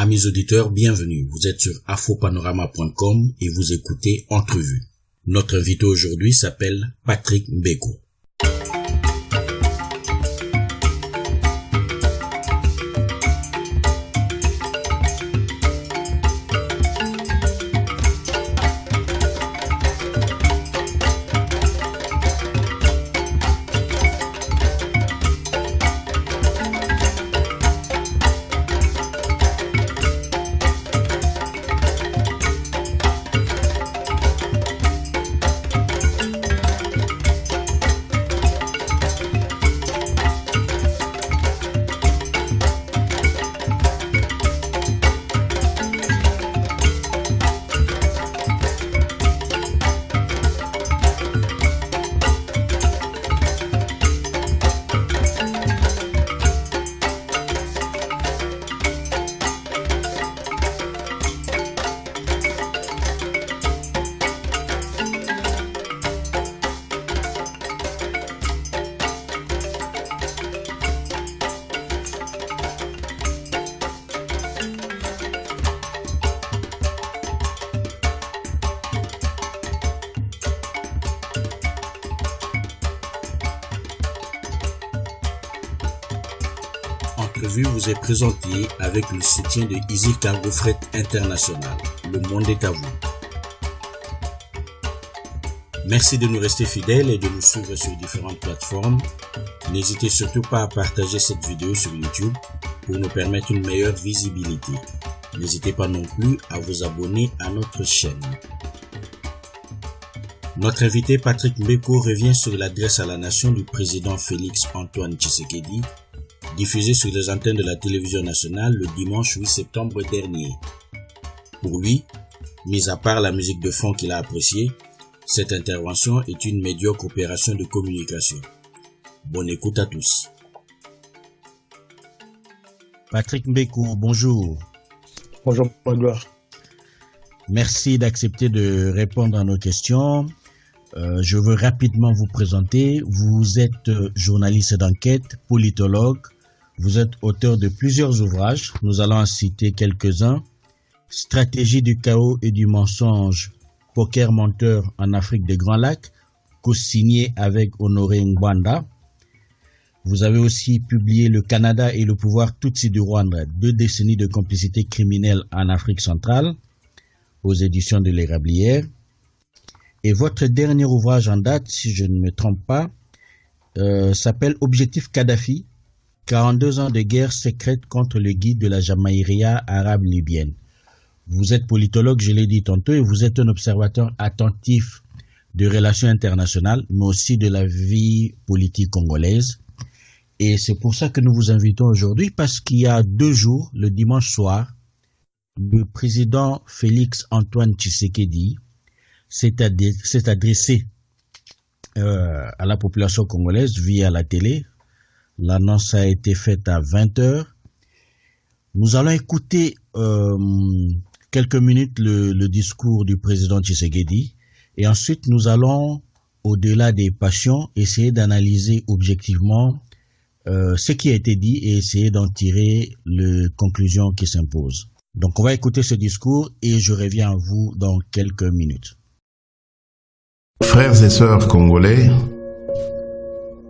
Amis auditeurs, bienvenue. Vous êtes sur afopanorama.com et vous écoutez Entrevue. Notre invité aujourd'hui s'appelle Patrick Mbeko. L'entrevue vous est présentée avec le soutien de Easy Cargo Fret International. Le monde est à vous. Merci de nous rester fidèles et de nous suivre sur différentes plateformes. N'hésitez surtout pas à partager cette vidéo sur YouTube pour nous permettre une meilleure visibilité. N'hésitez pas non plus à vous abonner à notre chaîne. Notre invité Patrick Mbeko revient sur l'adresse à la nation du président Félix Antoine Tshisekedi, diffusée sur les antennes de la télévision nationale le dimanche 8 septembre dernier. Pour lui, mis à part la musique de fond qu'il a appréciée, cette intervention est une médiocre opération de communication. Bonne écoute à tous. Patrick Mbeko, bonjour. Bonjour, Edouard. Merci d'accepter de répondre à nos questions. Je veux rapidement vous présenter. Vous êtes journaliste d'enquête, politologue. Vous êtes auteur de plusieurs ouvrages. Nous allons en citer quelques-uns. Stratégie du chaos et du mensonge, poker menteur en Afrique des Grands Lacs, co-signé avec Honoré Ngwanda. Vous avez aussi publié Le Canada et le pouvoir Tutsi du Rwanda, 2 décennies de complicité criminelle en Afrique centrale, aux éditions de l'Érablière. Et votre dernier ouvrage en date, si je ne me trompe pas, s'appelle Objectif Kadhafi, 42 ans de guerre secrète contre le guide de la Jamaïria arabe libyenne. Vous êtes politologue, je l'ai dit tantôt, et vous êtes un observateur attentif de relations internationales, mais aussi de la vie politique congolaise. Et c'est pour ça que nous vous invitons aujourd'hui, parce qu'il y a 2 jours, le dimanche soir, le président Félix Antoine Tshisekedi s'est adressé à la population congolaise via la télé. L'annonce a été faite à 20h. Nous allons écouter quelques minutes le discours du président Tshisekedi et ensuite nous allons, au-delà des passions, essayer d'analyser objectivement ce qui a été dit et essayer d'en tirer les conclusions qui s'imposent. Donc on va écouter ce discours et je reviens à vous dans quelques minutes. Frères et sœurs congolais,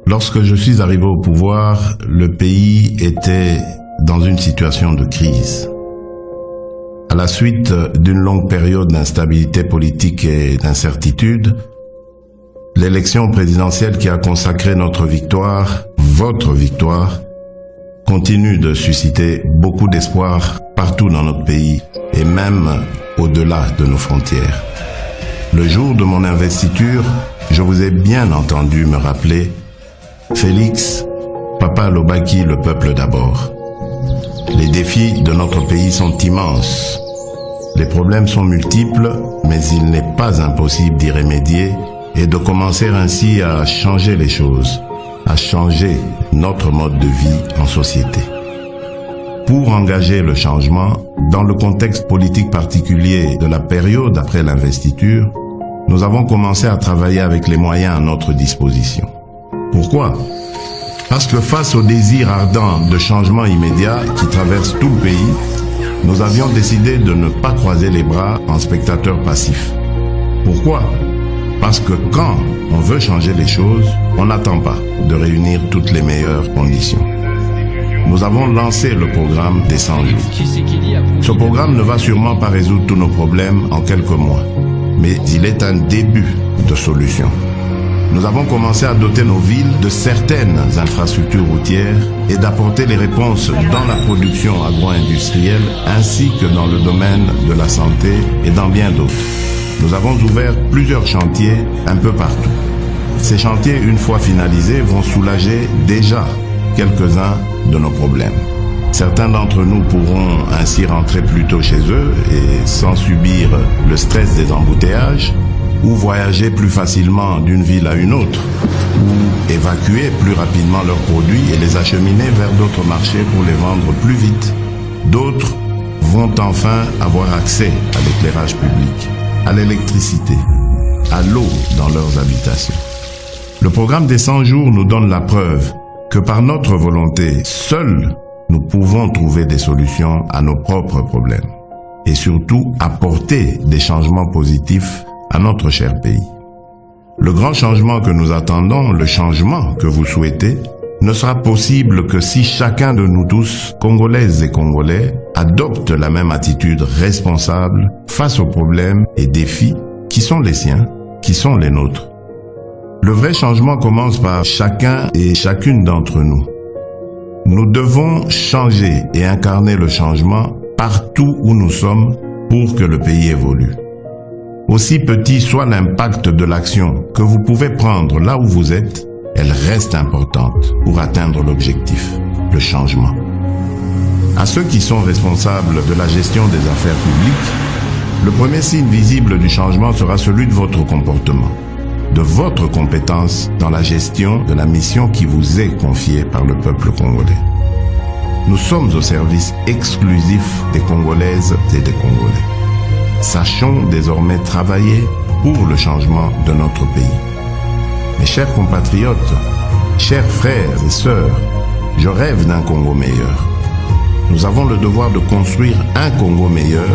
lorsque je suis arrivé au pouvoir, le pays était dans une situation de crise. À la suite d'une longue période d'instabilité politique et d'incertitude, l'élection présidentielle qui a consacré notre victoire, votre victoire, continue de susciter beaucoup d'espoir partout dans notre pays et même au-delà de nos frontières. Le jour de mon investiture, je vous ai bien entendu me rappeler « Félix, Papa Lobaki, le peuple d'abord ». Les défis de notre pays sont immenses. Les problèmes sont multiples, mais il n'est pas impossible d'y remédier et de commencer ainsi à changer les choses, à changer notre mode de vie en société. Pour engager le changement, dans le contexte politique particulier de la période après l'investiture, nous avons commencé à travailler avec les moyens à notre disposition. Pourquoi ? Parce que face au désir ardent de changement immédiat qui traverse tout le pays, nous avions décidé de ne pas croiser les bras en spectateurs passifs. Pourquoi ? Parce que quand on veut changer les choses, on n'attend pas de réunir toutes les meilleures conditions. Nous avons lancé le programme des 100 jours. Ce programme ne va sûrement pas résoudre tous nos problèmes en quelques mois, mais il est un début de solution. Nous avons commencé à doter nos villes de certaines infrastructures routières et d'apporter les réponses dans la production agro-industrielle ainsi que dans le domaine de la santé et dans bien d'autres. Nous avons ouvert plusieurs chantiers un peu partout. Ces chantiers, une fois finalisés, vont soulager déjà quelques-uns de nos problèmes. Certains d'entre nous pourront ainsi rentrer plus tôt chez eux et sans subir le stress des embouteillages, ou voyager plus facilement d'une ville à une autre, ou évacuer plus rapidement leurs produits et les acheminer vers d'autres marchés pour les vendre plus vite. D'autres vont enfin avoir accès à l'éclairage public, à l'électricité, à l'eau dans leurs habitations. Le programme des 100 jours nous donne la preuve que par notre volonté, seuls nous pouvons trouver des solutions à nos propres problèmes et surtout apporter des changements positifs à notre cher pays. Le grand changement que nous attendons, le changement que vous souhaitez, ne sera possible que si chacun de nous tous, Congolaises et Congolais, adopte la même attitude responsable face aux problèmes et défis qui sont les siens, qui sont les nôtres. Le vrai changement commence par chacun et chacune d'entre nous. Nous devons changer et incarner le changement partout où nous sommes pour que le pays évolue. Aussi petit soit l'impact de l'action que vous pouvez prendre là où vous êtes, elle reste importante pour atteindre l'objectif, le changement. À ceux qui sont responsables de la gestion des affaires publiques, le premier signe visible du changement sera celui de votre comportement, de votre compétence dans la gestion de la mission qui vous est confiée par le peuple congolais. Nous sommes au service exclusif des Congolaises et des Congolais. Sachons désormais travailler pour le changement de notre pays. Mes chers compatriotes, chers frères et sœurs, je rêve d'un Congo meilleur. Nous avons le devoir de construire un Congo meilleur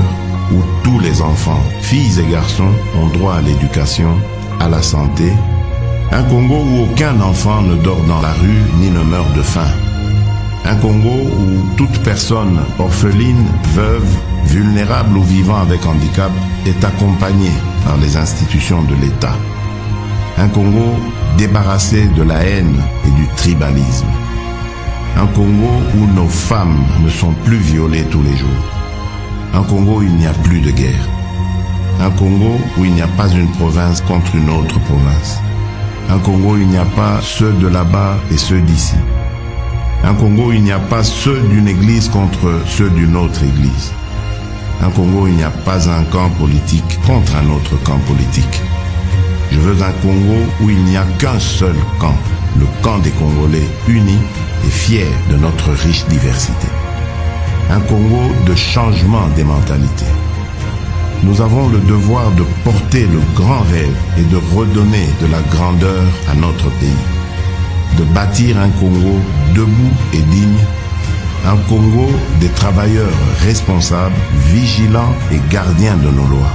où tous les enfants, filles et garçons, ont droit à l'éducation, à la santé. Un Congo où aucun enfant ne dort dans la rue ni ne meurt de faim. Un Congo où toute personne orpheline, veuve, vulnérable ou vivant avec handicap est accompagnée par les institutions de l'État. Un Congo débarrassé de la haine et du tribalisme. Un Congo où nos femmes ne sont plus violées tous les jours. Un Congo où il n'y a plus de guerre. Un Congo où il n'y a pas une province contre une autre province. Un Congo où il n'y a pas ceux de là-bas et ceux d'ici. Un Congo où il n'y a pas ceux d'une église contre ceux d'une autre église. Un Congo où il n'y a pas un camp politique contre un autre camp politique. Je veux un Congo où il n'y a qu'un seul camp, le camp des Congolais unis et fiers de notre riche diversité. Un Congo de changement des mentalités. Nous avons le devoir de porter le grand rêve et de redonner de la grandeur à notre pays. De bâtir un Congo debout et digne, un Congo des travailleurs responsables, vigilants et gardiens de nos lois.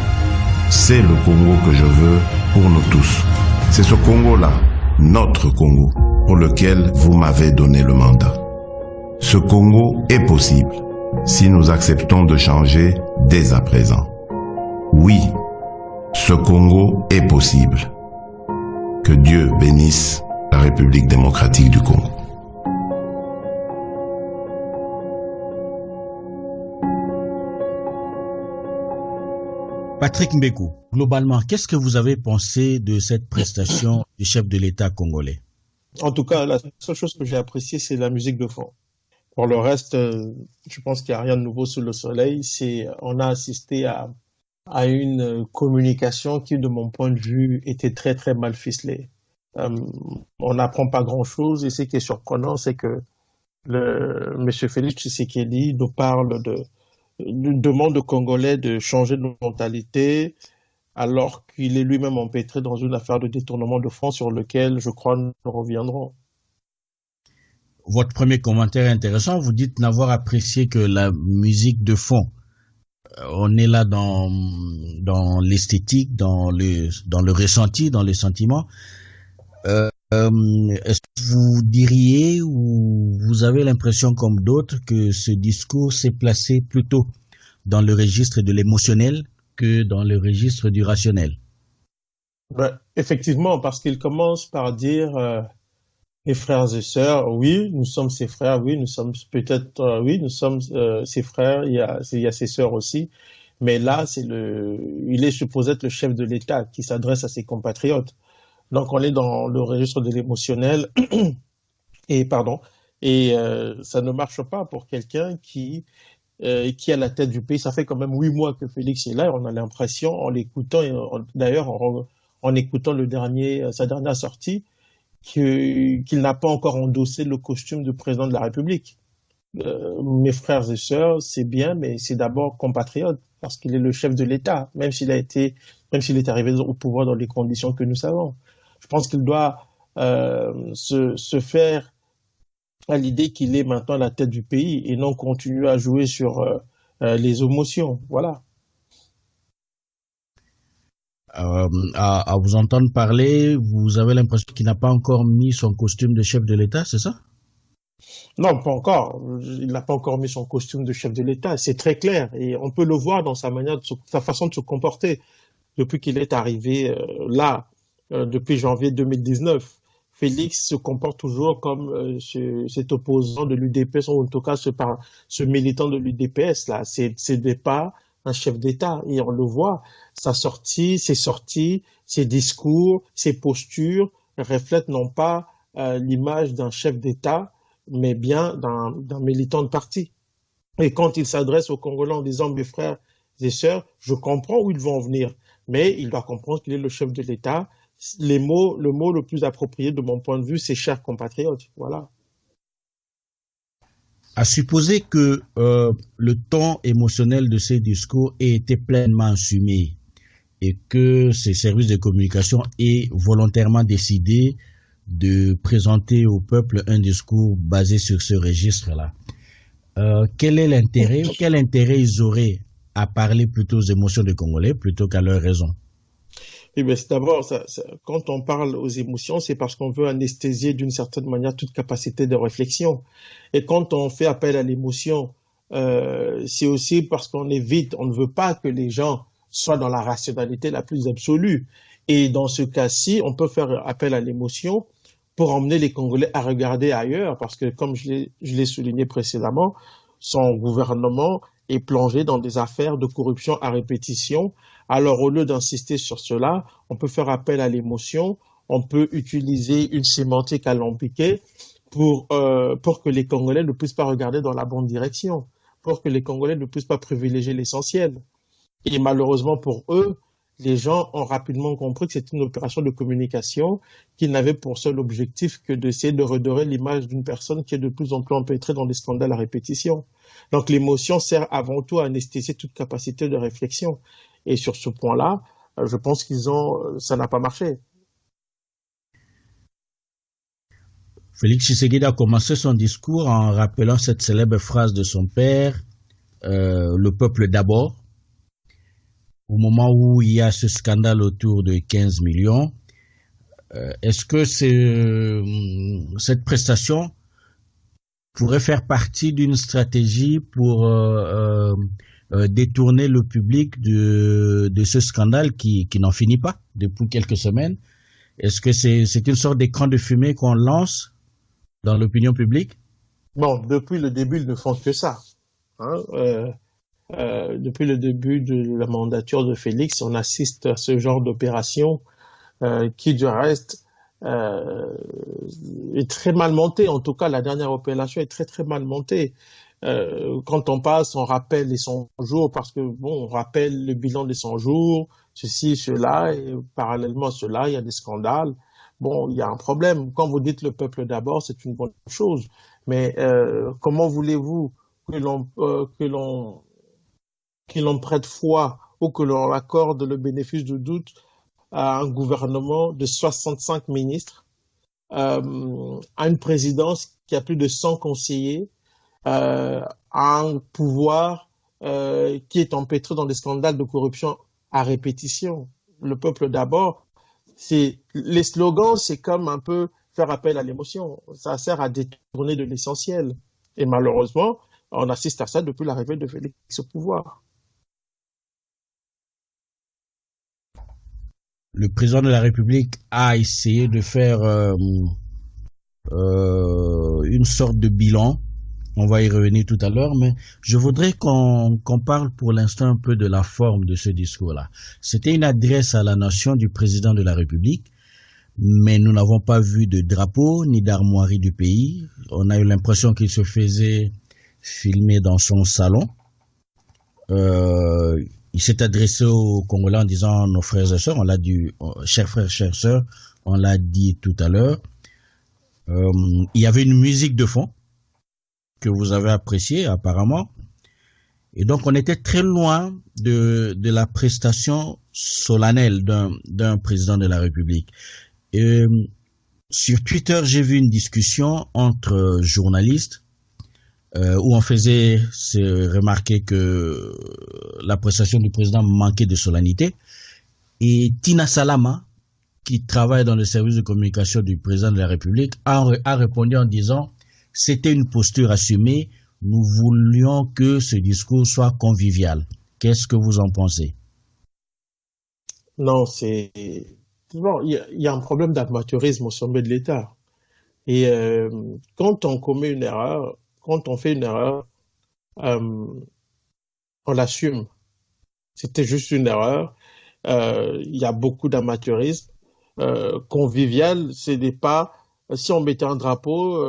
C'est le Congo que je veux pour nous tous. C'est ce Congo-là, notre Congo, pour lequel vous m'avez donné le mandat. Ce Congo est possible si nous acceptons de changer dès à présent. Oui, ce Congo est possible. Que Dieu bénisse la République démocratique du Congo. Patrick Mbeko, globalement, qu'est-ce que vous avez pensé de cette prestation du chef de l'État congolais? En tout cas, la seule chose que j'ai appréciée, c'est la musique de fond. Pour le reste, je pense qu'il n'y a rien de nouveau sous le soleil. On a assisté à une communication qui, de mon point de vue, était très, très mal ficelée. On n'apprend pas grand-chose et ce qui est surprenant, c'est que M. Félix Tshisekedi nous parle d'une demande aux Congolais de changer de mentalité alors qu'il est lui-même empêtré dans une affaire de détournement de fonds sur lequel, je crois, nous reviendrons. Votre premier commentaire est intéressant. Vous dites n'avoir apprécié que la musique de fond. on est là dans l'esthétique, dans le ressenti, dans les sentiments. Est-ce que vous diriez ou vous avez l'impression comme d'autres que ce discours s'est placé plutôt dans le registre de l'émotionnel que dans le registre du rationnel? Ben, effectivement, parce qu'il commence par dire mes frères et sœurs, oui, nous sommes ses frères, oui, nous sommes peut-être, oui, nous sommes ses frères, il y a ses sœurs aussi, mais là, il est supposé être le chef de l'État qui s'adresse à ses compatriotes. Donc, on est dans le registre de l'émotionnel et pardon, et ça ne marche pas pour quelqu'un qui est à la tête du pays. Ça fait quand même 8 mois que Félix est là et on a l'impression, en l'écoutant, d'ailleurs en écoutant sa dernière sortie, qu'il n'a pas encore endossé le costume de président de la République. Mes frères et sœurs, c'est bien, mais c'est d'abord compatriote, parce qu'il est le chef de l'État, même s'il est arrivé au pouvoir dans les conditions que nous savons. Je pense qu'il doit se faire à l'idée qu'il est maintenant à la tête du pays et non continuer à jouer sur les émotions. Voilà. À vous entendre parler, vous avez l'impression qu'il n'a pas encore mis son costume de chef de l'État, c'est ça? Non, pas encore. Il n'a pas encore mis son costume de chef de l'État. C'est très clair et on peut le voir dans sa sa façon de se comporter depuis qu'il est arrivé là, depuis janvier 2019. Félix se comporte toujours comme cet opposant de l'UDPS, ou en tout cas ce militant de l'UDPS là. Ce n'est pas un chef d'État et on le voit. Ses sorties, ses discours, ses postures reflètent non pas l'image d'un chef d'État, mais bien d'un militant de parti. Et quand il s'adresse aux Congolais en disant mes frères et sœurs, je comprends où ils vont en venir, mais il doit comprendre qu'il est le chef de l'État. Le mot le plus approprié de mon point de vue, c'est chers compatriotes. Voilà. À supposer que le ton émotionnel de ces discours ait été pleinement assumé et que ces services de communication aient volontairement décidé de présenter au peuple un discours basé sur ce registre-là, quel intérêt ils auraient à parler plutôt aux émotions des Congolais plutôt qu'à leur raison? Oui, mais d'abord, quand on parle aux émotions, c'est parce qu'on veut anesthésier d'une certaine manière toute capacité de réflexion. Et quand on fait appel à l'émotion, c'est aussi parce on ne veut pas que les gens soient dans la rationalité la plus absolue. Et dans ce cas-ci, on peut faire appel à l'émotion pour emmener les Congolais à regarder ailleurs, parce que comme je l'ai souligné précédemment, son gouvernement est plongé dans des affaires de corruption à répétition. Alors, au lieu d'insister sur cela, on peut faire appel à l'émotion, on peut utiliser une sémantique alambiquée pour que les Congolais ne puissent pas regarder dans la bonne direction, pour que les Congolais ne puissent pas privilégier l'essentiel. Et malheureusement pour eux, les gens ont rapidement compris que c'était une opération de communication qui n'avait pour seul objectif que d'essayer de redorer l'image d'une personne qui est de plus en plus empêtrée dans des scandales à répétition. Donc l'émotion sert avant tout à anesthésier toute capacité de réflexion. Et sur ce point-là, je pense ça n'a pas marché. Félix Tshisekedi a commencé son discours en rappelant cette célèbre phrase de son père, le peuple d'abord. Au moment où il y a ce scandale autour de 15 millions, est-ce que cette prestation pourrait faire partie d'une stratégie pour détourner le public de ce scandale qui n'en finit pas depuis quelques semaines? Est-ce que c'est une sorte d'écran de fumée qu'on lance dans l'opinion publique? Bon, depuis le début, ils ne font que ça. Depuis le début de la mandature de Félix, on assiste à ce genre d'opération qui, du reste, est très mal montée. En tout cas, la dernière opération est très, très mal montée. Quand on passe, on rappelle les 100 jours parce que, on rappelle le bilan des 100 jours, ceci, cela, et parallèlement à cela, il y a des scandales. Bon, il y a un problème. Quand vous dites le peuple d'abord, c'est une bonne chose. Mais comment voulez-vous que l'on prête foi ou que l'on accorde le bénéfice du doute à un gouvernement de 65 ministres, à une présidence qui a plus de 100 conseillers, à un pouvoir qui est empêtré dans des scandales de corruption à répétition. Le peuple d'abord, les slogans, c'est comme un peu faire appel à l'émotion. Ça sert à détourner de l'essentiel. Et malheureusement, on assiste à ça depuis l'arrivée de Félix au pouvoir. Le président de la République a essayé de faire une sorte de bilan. On va y revenir tout à l'heure, mais je voudrais qu'on parle pour l'instant un peu de la forme de ce discours-là. C'était une adresse à la nation du président de la République, mais nous n'avons pas vu de drapeau ni d'armoirie du pays. On a eu l'impression qu'il se faisait filmer dans son salon. Il s'est adressé aux Congolais en disant nos frères et sœurs, on l'a dit, chers frères, chères sœurs, on l'a dit tout à l'heure. Il y avait une musique de fond que vous avez appréciée apparemment. Et donc on était très loin de la prestation solennelle d'un président de la République. Et sur Twitter, j'ai vu une discussion entre journalistes où on faisait remarquer que la prestation du président manquait de solennité. Et Tina Salama, qui travaille dans le service de communication du président de la République, a répondu en disant « C'était une posture assumée, nous voulions que ce discours soit convivial ». Qu'est-ce que vous en pensez? Non, bon, il y a un problème d'amateurisme au sommet de l'État. Et quand on commet une erreur, quand on fait une erreur, on l'assume. C'était juste une erreur. Il y a beaucoup d'amateurisme. Convivial, ce n'est pas... Si on mettait un drapeau,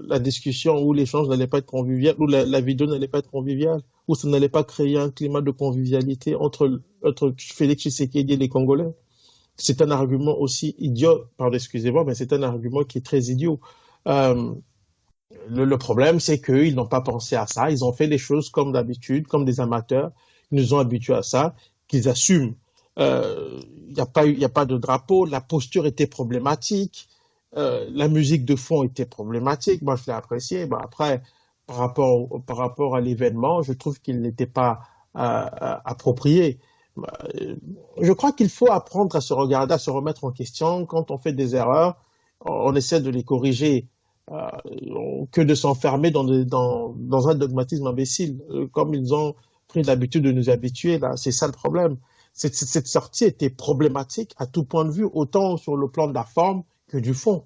la discussion ou l'échange n'allait pas être convivial, ou la vidéo n'allait pas être conviviale, ou ça n'allait pas créer un climat de convivialité entre Félix Tshisekedi et les Congolais. C'est un argument aussi idiot, pardon, excusez-moi, mais c'est un argument qui est très idiot. Le problème, c'est qu'ils n'ont pas pensé à ça. Ils ont fait les choses comme d'habitude, comme des amateurs. Ils nous ont habitués à ça, qu'ils assument. Il n'y a pas de drapeau. La posture était problématique. La musique de fond était problématique. Moi, je l'ai apprécié. Ben, après, par rapport à l'événement, je trouve qu'il n'était pas approprié. Je crois qu'il faut apprendre à se regarder, à se remettre en question. Quand on fait des erreurs, on essaie de les corriger. Que de s'enfermer dans un dogmatisme imbécile, comme ils ont pris l'habitude de nous habituer. Là, c'est ça le problème. Cette sortie était problématique à tout point de vue, autant sur le plan de la forme que du fond.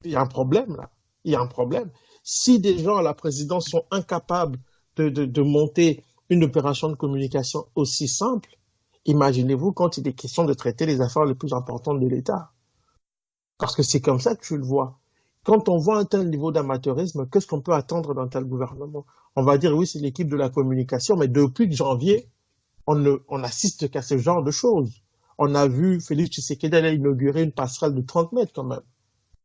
Il y a un problème là. Il y a un problème. Si des gens à la présidence sont incapables de monter une opération de communication aussi simple, imaginez-vous quand il est question de traiter les affaires les plus importantes de l'État. Parce que c'est comme ça que tu le vois. Quand on voit un tel niveau d'amateurisme, qu'est-ce qu'on peut attendre d'un tel gouvernement? On va dire, oui, c'est l'équipe de la communication, mais depuis janvier, on assiste qu'à ce genre de choses. On a vu Félix Tshisekedi aller inaugurer une passerelle de 30 mètres quand même.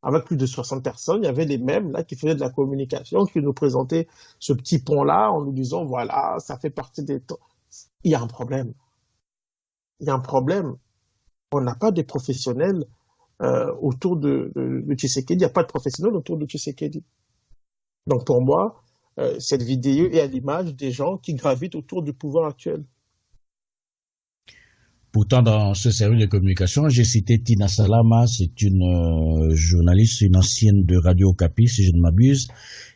Avec plus de 60 personnes, il y avait les mêmes là qui faisaient de la communication, qui nous présentaient ce petit pont-là en nous disant, voilà, ça fait partie des... Il y a un problème. Il y a un problème. On n'a pas des professionnels autour de Tshisekedi. Il n'y a pas de professionnels autour de Tshisekedi. Donc pour moi, cette vidéo est à l'image des gens qui gravitent autour du pouvoir actuel. Pourtant, dans ce service de communication, j'ai cité Tina Salama, c'est une journaliste, une ancienne de Radio Okapi, si je ne m'abuse.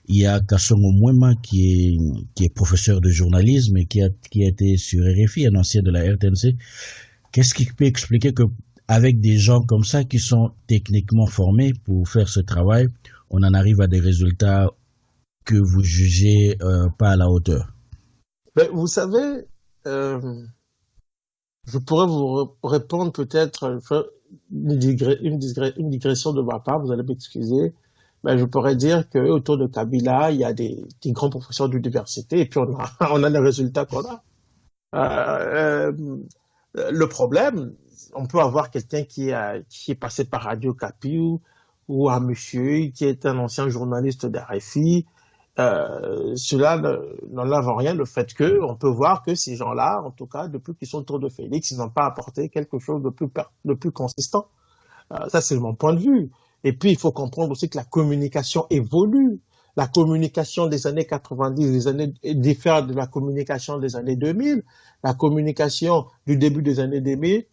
Il y a Kasongo Mwema qui est professeur de journalisme et qui a été sur RFI, un ancien de la RTNC. Qu'est-ce qui peut expliquer que avec des gens comme ça qui sont techniquement formés pour faire ce travail, on en arrive à des résultats que vous jugez pas à la hauteur? Ben, vous savez, je pourrais vous répondre peut-être une digression de ma part, vous allez m'excuser. Ben, je pourrais dire qu'autour de Kabila, il y a des grands professeurs d'université et puis on a les résultats qu'on a. Le problème, on peut avoir quelqu'un qui est passé par Radio Okapi ou un monsieur qui est un ancien journaliste d'RFI. Cela n'enlève en rien le fait qu'on peut voir que ces gens-là, en tout cas, depuis qu'ils sont autour de Félix, ils n'ont pas apporté quelque chose de plus consistant. Ça, c'est mon point de vue. Et puis, il faut comprendre aussi que la communication évolue. La communication des années 90 diffère de la communication des années 2000. La communication du début des années 2000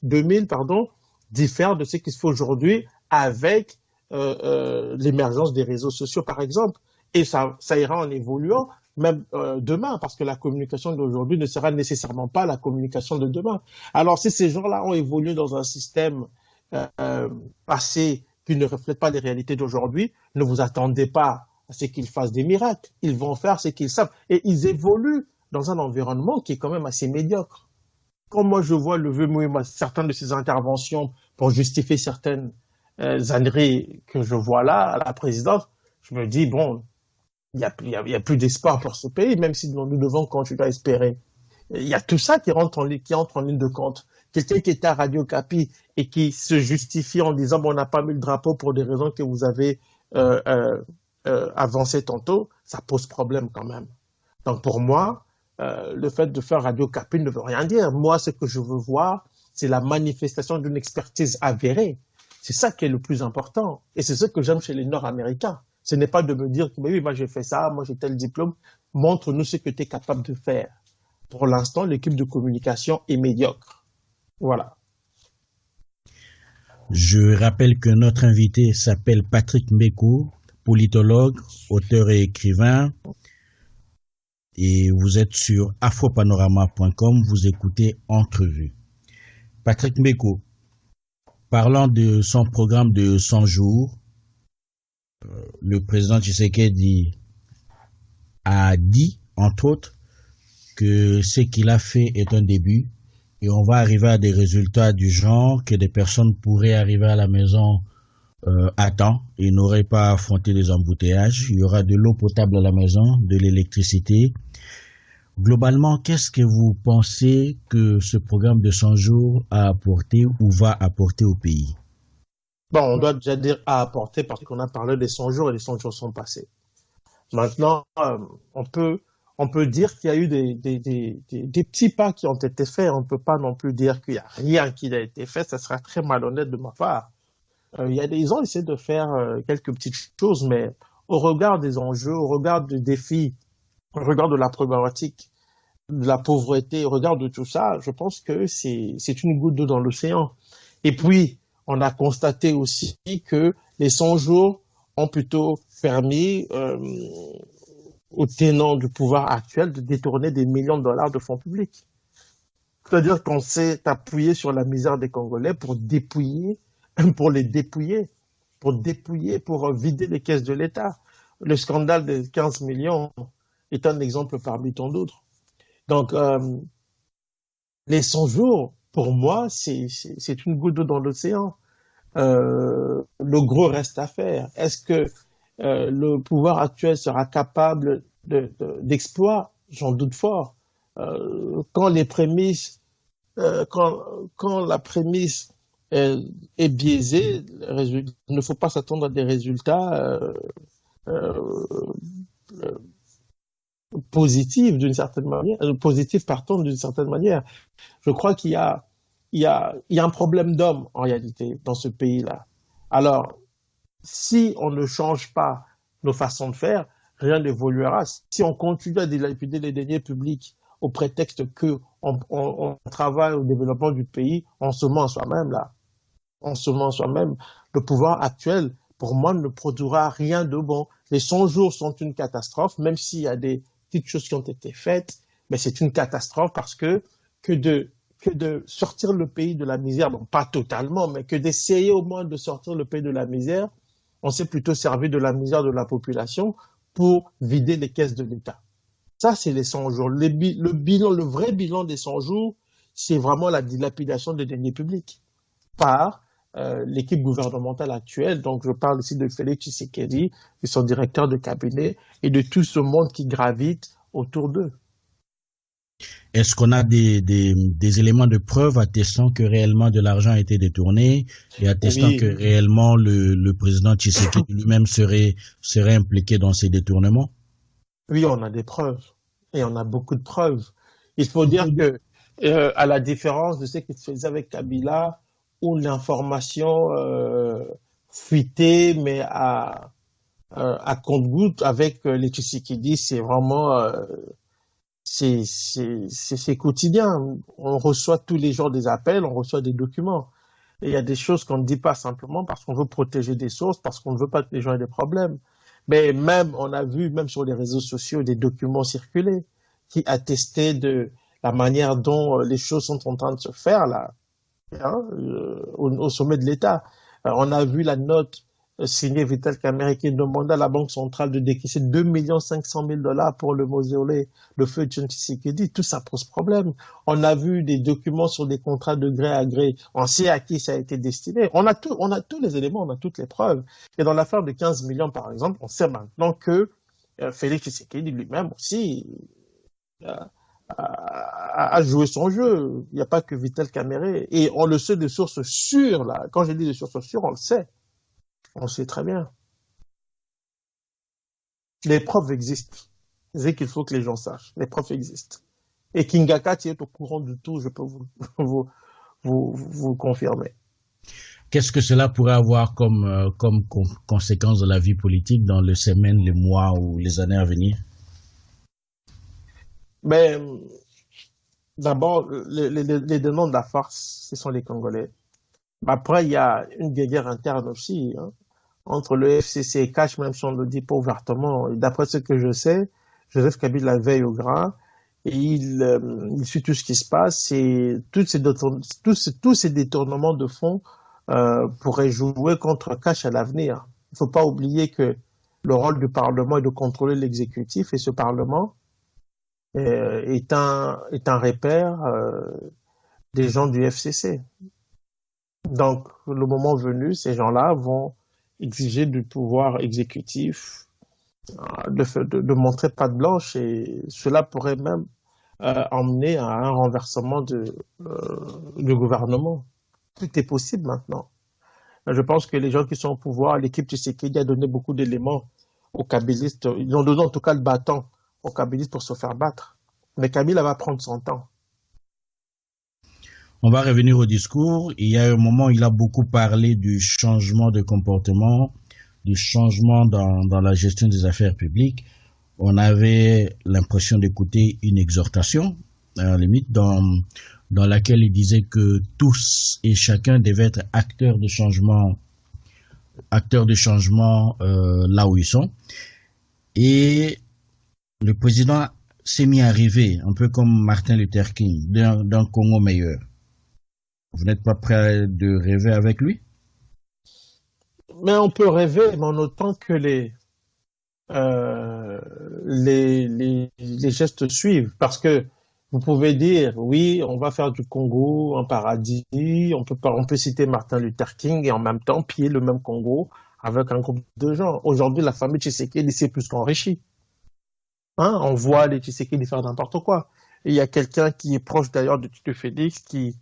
diffère de ce qui se fait aujourd'hui avec l'émergence des réseaux sociaux, par exemple. Et ça ira en évoluant même demain, parce que la communication d'aujourd'hui ne sera nécessairement pas la communication de demain. Alors, si ces gens-là ont évolué dans un système passé qui ne reflète pas les réalités d'aujourd'hui, ne vous attendez pas à ce qu'ils fassent des miracles. Ils vont faire ce qu'ils savent. Et ils évoluent dans un environnement qui est quand même assez médiocre. Quand moi je vois le vieux Moïse, certaines de ses interventions pour justifier certaines âneries que je vois là à la présidence, je me dis, bon, il y a plus d'espoir pour ce pays, même si nous devons continuer à espérer. Il y a tout ça qui entre en ligne de compte. Quelqu'un qui était à Radio Kapi et qui se justifie en disant, bon, on n'a pas mis le drapeau pour des raisons que vous avez avancées tantôt, ça pose problème quand même. Donc pour moi, le fait de faire Radio Kapi ne veut rien dire. Moi, ce que je veux voir, c'est la manifestation d'une expertise avérée. C'est ça qui est le plus important. Et c'est ce que j'aime chez les Nord-Américains. Ce n'est pas de me dire que oui, moi j'ai fait ça, moi j'ai tel diplôme. Montre-nous ce que tu es capable de faire. Pour l'instant, l'équipe de communication est médiocre. Voilà. Je rappelle que notre invité s'appelle Patrick Mbeko, politologue, auteur et écrivain. Et vous êtes sur afropanorama.com, vous écoutez Entrevue. Patrick Mbeko, parlant de son programme de 100 jours, le président Tshisekedi a dit, entre autres, que ce qu'il a fait est un début et on va arriver à des résultats du genre que des personnes pourraient arriver à la maison à temps et n'auraient pas à affronter des embouteillages. Il y aura de l'eau potable à la maison, de l'électricité. Globalement, qu'est-ce que vous pensez que ce programme de 100 jours a apporté ou va apporter au pays? Bon, on doit déjà dire à apporter parce qu'on a parlé des 100 jours et les 100 jours sont passés. Maintenant, on peut dire qu'il y a eu des petits pas qui ont été faits. On ne peut pas non plus dire qu'il n'y a rien qui a été fait. Ça sera très malhonnête de ma part. Ils ont essayé de faire quelques petites choses, mais au regard des enjeux, au regard des défis, au regard de la problématique, de la pauvreté, au regard de tout ça, je pense que c'est une goutte d'eau dans l'océan. Et puis, on a constaté aussi que les 100 jours ont plutôt permis aux tenants du pouvoir actuel de détourner des millions de dollars de fonds publics. C'est-à-dire qu'on s'est appuyé sur la misère des Congolais pour les dépouiller, pour vider les caisses de l'État. Le scandale des 15 millions est un exemple parmi tant d'autres. Donc, les 100 jours, pour moi, c'est une goutte d'eau dans l'océan. Le gros reste à faire. Est-ce que le pouvoir actuel sera capable d'exploit? J'en doute fort. Quand la prémisse est biaisée, il ne faut pas s'attendre à des résultats positifs d'une certaine manière. D'une certaine manière. Je crois qu'il y a un problème d'homme en réalité dans ce pays-là. Alors, si on ne change pas nos façons de faire, rien n'évoluera. Si on continue à dilapider les deniers publics au prétexte qu'on travaille au développement du pays, on se ment soi-même là. On se ment soi-même. Le pouvoir actuel, pour moi, ne produira rien de bon. Les 100 jours sont une catastrophe, même s'il y a des petites choses qui ont été faites, mais c'est une catastrophe parce que de sortir le pays de la misère, bon, pas totalement, mais que d'essayer au moins de sortir le pays de la misère, on s'est plutôt servi de la misère de la population pour vider les caisses de l'État. Ça, c'est les 100 jours. Le vrai bilan des 100 jours, c'est vraiment la dilapidation des deniers publics par l'équipe gouvernementale actuelle. Donc, je parle aussi de Félix Tshisekedi, de son directeur de cabinet et de tout ce monde qui gravite autour d'eux. Est-ce qu'on a des éléments de preuve attestant que réellement de l'argent a été détourné et attestant que réellement le président Tshisekedi lui-même serait impliqué dans ces détournements? Oui, on a des preuves et on a beaucoup de preuves. Il faut dire que, à la différence de ce qui se faisait avec Kabila, où l'information fuitait, mais à à compte-gouttes avec les Tshisekedi, c'est vraiment c'est quotidien. On reçoit tous les jours des appels, on reçoit des documents. Et il y a des choses qu'on ne dit pas simplement parce qu'on veut protéger des sources, parce qu'on ne veut pas que les gens aient des problèmes. Mais même, on a vu, même sur les réseaux sociaux, des documents circuler qui attestaient de la manière dont les choses sont en train de se faire là, hein, au sommet de l'État. On a vu la note signée Vital Kamerhe qui demandait à la Banque centrale de décaisser 2 500 000 $ pour le mausolée, le feu de Tshisekedi. Tout ça pose problème. On a vu des documents sur des contrats de gré à gré. On sait à qui ça a été destiné. On a tous les éléments, on a toutes les preuves. Et dans l'affaire de 15 millions, par exemple, on sait maintenant que Félix Tshisekedi lui-même aussi a joué son jeu. Il n'y a pas que Vital Kamerhe. Et on le sait de sources sûres, là. Quand je dis de sources sûres, on le sait. On le sait très bien. Les preuves existent. C'est qu'il faut que les gens sachent. Les preuves existent. Et Kingakati est au courant de tout, je peux vous confirmer. Qu'est-ce que cela pourrait avoir comme conséquence de la vie politique dans les semaines, les mois ou les années à venir? Mais d'abord, les démons de la farce, ce sont les Congolais. Après, il y a une guerre interne aussi, hein, entre le FCC et Cash, même si on ne le dit pas ouvertement. Et d'après ce que je sais, Joseph Kabila veille au grain et il suit tout ce qui se passe et tous ces détournements de fonds pourraient jouer contre Cash à l'avenir. Il ne faut pas oublier que le rôle du Parlement est de contrôler l'exécutif et ce Parlement est un repère des gens du FCC. Donc, le moment venu, ces gens-là vont exiger du pouvoir exécutif de montrer patte blanche et cela pourrait même emmener à un renversement du gouvernement. Tout est possible maintenant. Je pense que les gens qui sont au pouvoir, l'équipe Tshisekedi a donné beaucoup d'éléments aux kabylistes. Ils ont donné en tout cas le bâton aux kabylistes pour se faire battre. Mais Kabila va prendre son temps. On va revenir au discours. Il y a un moment, il a beaucoup parlé du changement de comportement, du changement dans la gestion des affaires publiques. On avait l'impression d'écouter une exhortation, à la limite, dans laquelle il disait que tous et chacun devaient être acteurs de changement là où ils sont. Et le président s'est mis à rêver, un peu comme Martin Luther King, d'un Congo meilleur. Vous n'êtes pas prêt de rêver avec lui? Mais on peut rêver, mais en autant que les gestes suivent. Parce que vous pouvez dire, oui, on va faire du Congo un paradis, on peut citer Martin Luther King et en même temps piller le même Congo avec un groupe de gens. Aujourd'hui, la famille Tshisekedi s'est plus qu'enrichie. Hein, on voit les Tshisekedi faire n'importe quoi. Et il y a quelqu'un qui est proche d'ailleurs de Tito Félix qui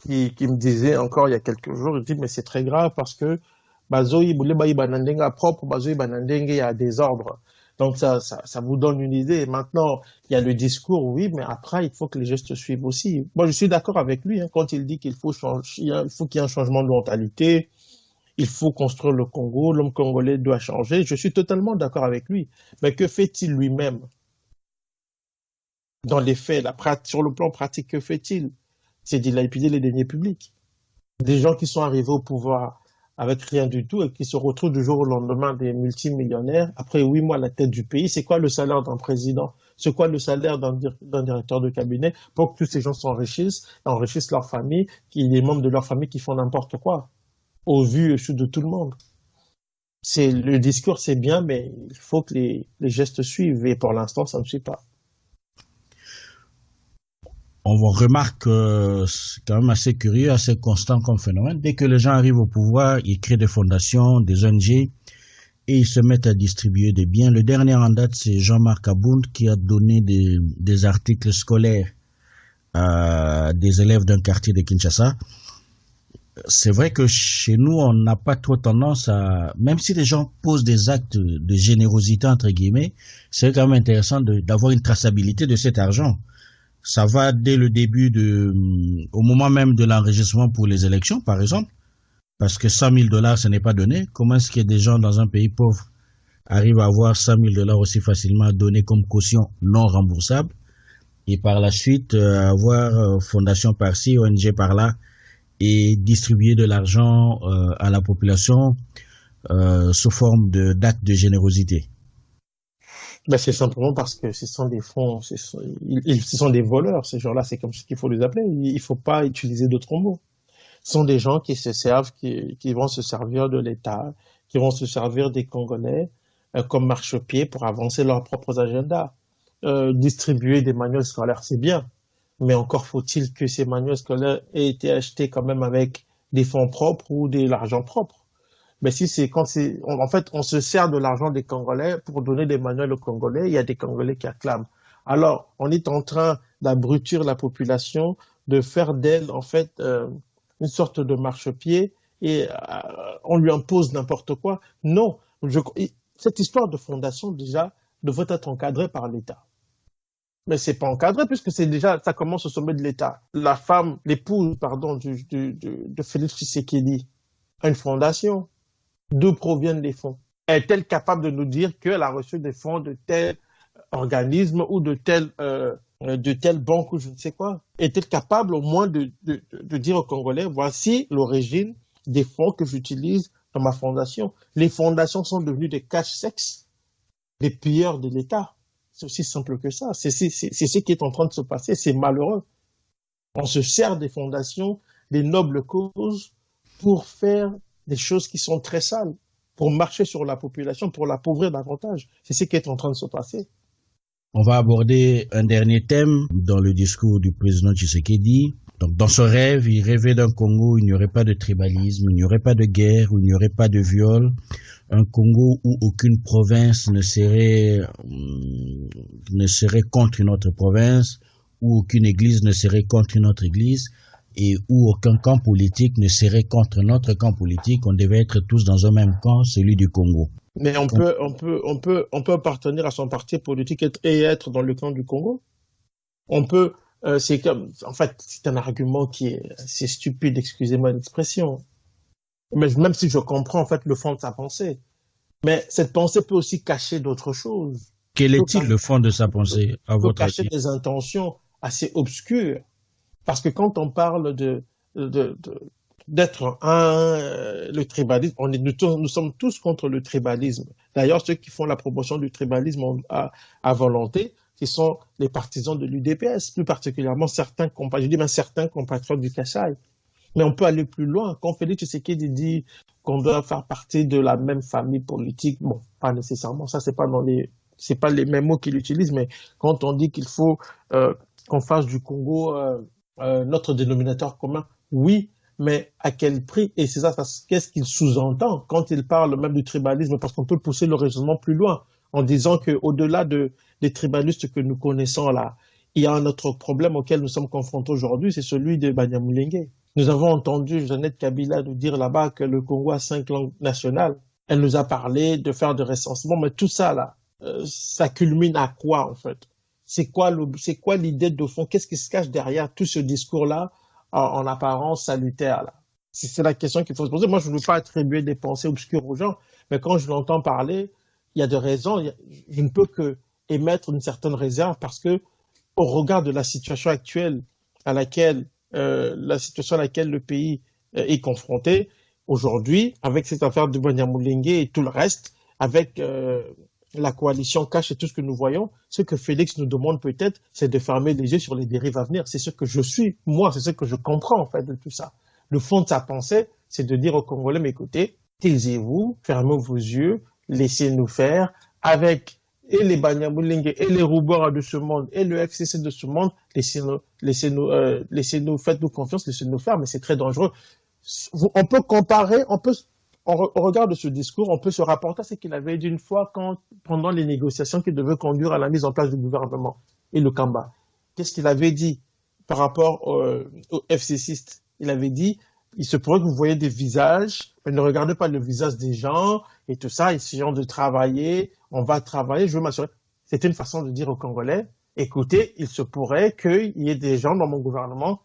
me disait encore il y a quelques jours, il dit mais c'est très grave parce que Bazoï Bouleba Ibanandenga propre, Bazoï Ibanandenga il y a des ordres. Donc ça vous donne une idée. Maintenant, il y a le discours, oui, mais après il faut que les gestes suivent aussi. Moi je suis d'accord avec lui hein, quand il dit qu'il faut qu'il y ait un changement de mentalité, il faut construire le Congo, l'homme congolais doit changer. Je suis totalement d'accord avec lui. Mais que fait-il lui-même? Dans les faits, sur le plan pratique, que fait-il? C'est dilapider les deniers publics. Des gens qui sont arrivés au pouvoir avec rien du tout et qui se retrouvent du jour au lendemain des multimillionnaires. Après 8 mois à la tête du pays, c'est quoi le salaire d'un président? C'est quoi le salaire d'un directeur de cabinet pour que tous ces gens s'enrichissent, enrichissent leur famille, qu'il y ait des membres de leur famille qui font n'importe quoi, au vu et su de tout le monde? Le discours, c'est bien, mais il faut que les gestes suivent et pour l'instant, ça ne suit pas. On remarque c'est quand même assez curieux, assez constant comme phénomène. Dès que les gens arrivent au pouvoir, ils créent des fondations, des ONG, et ils se mettent à distribuer des biens. Le dernier en date, c'est Jean-Marc Abound qui a donné des articles scolaires à des élèves d'un quartier de Kinshasa. C'est vrai que chez nous, on n'a pas trop tendance à... Même si les gens posent des actes de générosité, entre guillemets, c'est quand même intéressant d'avoir une traçabilité de cet argent. Ça va dès le début au moment même de l'enregistrement pour les élections, par exemple, parce que 100 000 $, ce n'est pas donné. Comment est-ce qu'il y a des gens dans un pays pauvre arrive à avoir $100 000 aussi facilement donné comme caution non remboursable, et par la suite avoir fondation par-ci, ONG par-là, et distribuer de l'argent à la population sous forme d'actes de générosité. Ben, c'est simplement parce que ce sont des fonds, ce sont des voleurs, ces gens-là, c'est comme ça qu'il faut les appeler. Il ne faut pas utiliser d'autres mots. Ce sont des gens qui se servent, qui vont se servir de l'État, qui vont se servir des Congolais comme marchepied pour avancer leurs propres agendas. Distribuer des manuels scolaires, c'est bien, mais encore faut-il que ces manuels scolaires aient été achetés quand même avec des fonds propres ou de l'argent propre. Mais si c'est en fait, on se sert de l'argent des Congolais pour donner des manuels aux Congolais, il y a des Congolais qui acclament. Alors, on est en train d'abrutir la population, de faire d'elle, en fait, une sorte de marchepied et on lui impose n'importe quoi. Non, cette histoire de fondation, déjà, devrait être encadrée par l'État. Mais c'est pas encadré puisque c'est déjà, ça commence au sommet de l'État. La femme, l'épouse, pardon, de Félix Tshisekedi a une fondation. D'où proviennent les fonds? Est-elle capable de nous dire qu'elle a reçu des fonds de tel organisme ou de telle banque ou je ne sais quoi? Est-elle capable au moins de dire aux Congolais, voici l'origine des fonds que j'utilise dans ma fondation? Les fondations sont devenues des cache-sexes, des pilleurs de l'État. C'est aussi simple que ça. C'est ce qui est en train de se passer. C'est malheureux. On se sert des fondations, des nobles causes pour faire des choses qui sont très sales, pour marcher sur la population, pour l'appauvrir davantage. C'est ce qui est en train de se passer. On va aborder un dernier thème dans le discours du président Tshisekedi. Donc, dans ce rêve, il rêvait d'un Congo où il n'y aurait pas de tribalisme, il n'y aurait pas de guerre, où il n'y aurait pas de viol. Un Congo où aucune province ne serait contre une autre province, où aucune église ne serait contre une autre église, et où aucun camp politique ne serait contre notre camp politique. On devait être tous dans un même camp, celui du Congo. Mais on peut appartenir à son parti politique et être dans le camp du Congo. En fait, c'est un argument c'est stupide, excusez-moi l'expression. Mais même si je comprends, en fait, le fond de sa pensée. Mais cette pensée peut aussi cacher d'autres choses. Quel est-il le fond de sa pensée, à votre avis? Peut cacher des intentions assez obscures. Parce que quand on parle d'être le tribalisme, nous sommes tous contre le tribalisme. D'ailleurs, ceux qui font la promotion du tribalisme à volonté, ce sont les partisans de l'UDPS, plus particulièrement certains compatriotes du Kasaï. Mais on peut aller plus loin. Quand Félix Tshisekedi dit qu'on doit faire partie de la même famille politique, bon, pas nécessairement, ça c'est pas les mêmes mots qu'il utilise, mais quand on dit qu'il faut qu'on fasse du Congo notre dénominateur commun, oui, mais à quel prix? Et c'est ça, qu'est-ce qu'il sous-entend quand il parle même du tribalisme? Parce qu'on peut pousser le raisonnement plus loin en disant qu'au-delà des tribalistes que nous connaissons là, il y a un autre problème auquel nous sommes confrontés aujourd'hui, c'est celui de Banyamulenge. Nous avons entendu Jeannette Kabila nous dire là-bas que le Congo a 5 langues nationales. Elle nous a parlé de faire de recensement, mais tout ça là, ça culmine à quoi en fait? C'est quoi l'idée de fond? Qu'est-ce qui se cache derrière tout ce discours-là en apparence salutaire là? C'est la question qu'il faut se poser. Moi, je ne veux pas attribuer des pensées obscures aux gens, mais quand je l'entends parler, il y a des raisons. Je ne peux que émettre une certaine réserve parce que, au regard de la situation actuelle à laquelle le pays est confronté aujourd'hui, avec cette affaire de Banyamulenge et tout le reste, avec la coalition cache et tout ce que nous voyons, ce que Félix nous demande peut-être, c'est de fermer les yeux sur les dérives à venir. C'est ce que je suis, moi, c'est ce que je comprends en fait de tout ça. Le fond de sa pensée, c'est de dire aux Congolais, mais écoutez, taisez-vous, fermez vos yeux, laissez-nous faire, avec et les Banyamulenge et les Roubora de ce monde et le FCC de ce monde, laissez-nous, faites-nous confiance, laissez-nous faire, mais c'est très dangereux. On peut comparer, au regard de ce discours, on peut se rapporter à ce qu'il avait dit une fois pendant les négociations qui devaient conduire à la mise en place du gouvernement et le Kamba. Qu'est-ce qu'il avait dit par rapport aux FCCistes? Il avait dit, il se pourrait que vous voyez des visages, mais ne regardez pas le visage des gens et tout ça, essayons de travailler, on va travailler, je veux m'assurer. C'était une façon de dire aux Congolais, écoutez, il se pourrait qu'il y ait des gens dans mon gouvernement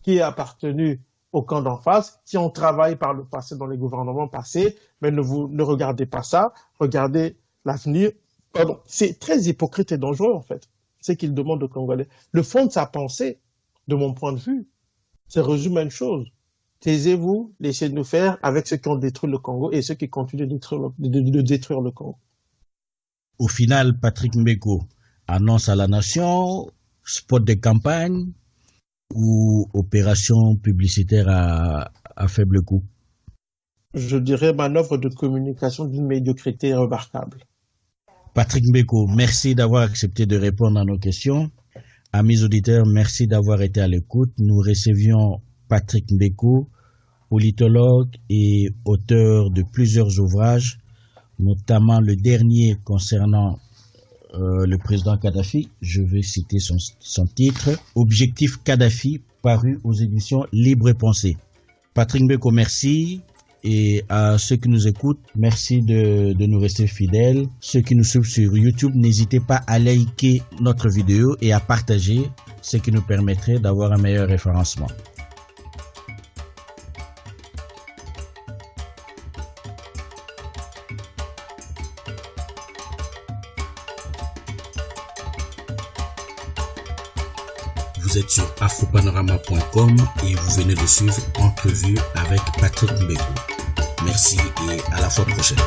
qui aient appartenu au camp d'en face, qui ont travaillé par le passé dans les gouvernements passés, mais ne regardez pas ça, regardez L'avenir, pardon, c'est très hypocrite et dangereux, en fait, ce qu'il demande aux Congolais. Le fond de sa pensée, de mon point de vue, ça résume à une chose. Taisez-vous, laissez-nous faire avec ceux qui ont détruit le Congo et ceux qui continuent de détruire le Congo. Au final, Patrick Mbeko annonce à la nation, spot de campagne ou opération publicitaire à faible coût? Je dirais manœuvre de communication d'une médiocrité remarquable. Patrick Mbeko, merci d'avoir accepté de répondre à nos questions. Amis auditeurs, merci d'avoir été à l'écoute. Nous recevions Patrick Mbeko, politologue et auteur de plusieurs ouvrages, notamment le dernier concernant le président Kadhafi. Je vais citer son titre, Objectif Kadhafi, paru aux éditions Libre Pensée. Patrick Mbeko, merci. Et à ceux qui nous écoutent, merci de nous rester fidèles. Ceux qui nous suivent sur YouTube, n'hésitez pas à liker notre vidéo et à partager, ce qui nous permettrait d'avoir un meilleur référencement. Vous êtes sur afropanorama.com et vous venez de suivre Entrevue avec Patrick Mbeko. Merci et à la fois prochaine.